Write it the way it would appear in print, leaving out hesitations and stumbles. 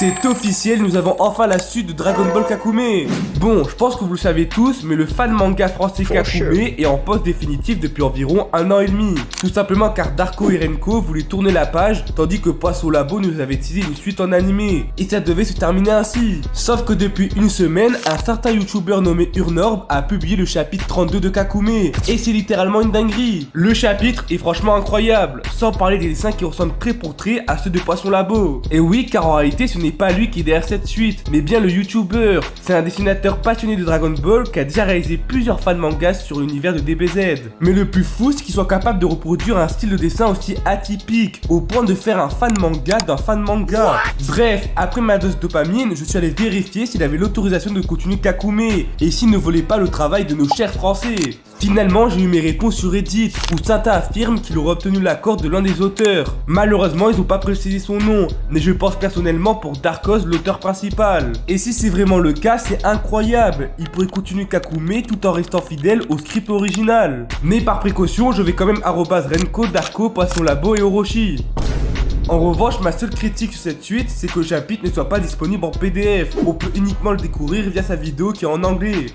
C'est officiel, nous avons enfin la suite de Dragon Ball Kakume. Bon, je pense que vous le savez tous, mais le fan manga français Kakume est en pause définitive depuis environ 1 an et demi. Tout simplement car Darko et Renko voulaient tourner la page, tandis que Poisson Labo nous avait teasé une suite en animé. Et ça devait se terminer ainsi. Sauf que depuis une semaine, un certain youtubeur nommé Urnorb a publié le chapitre 32 de Kakume. Et c'est littéralement une dinguerie. Le chapitre est franchement incroyable, sans parler des dessins qui ressemblent trait pour trait à ceux de Poisson Labo. Et oui, car en réalité ce n'est pas lui qui est derrière cette suite, mais bien le youtubeur. C'est un dessinateur passionné de Dragon Ball qui a déjà réalisé plusieurs fan mangas sur l'univers de DBZ. Mais le plus fou, c'est qu'il soit capable de reproduire un style de dessin aussi atypique, au point de faire un fan manga d'un fan manga. Bref, après ma dose de dopamine, je suis allé vérifier s'il avait l'autorisation de continuer Kakume, et s'il ne volait pas le travail de nos chers français. Finalement, j'ai eu mes réponses sur Reddit, où Santa affirme qu'il aurait obtenu l'accord de l'un des auteurs. Malheureusement, ils n'ont pas précisé son nom, mais je pense personnellement pour Darkos, l'auteur principal. Et si c'est vraiment le cas, c'est incroyable. Il pourrait continuer Kakume tout en restant fidèle au script original. Mais par précaution, je vais quand même @Renko, Darko, Poisson Labo et Orochi. En revanche, ma seule critique sur cette suite, c'est que le chapitre ne soit pas disponible en PDF. On peut uniquement le découvrir via sa vidéo qui est en anglais.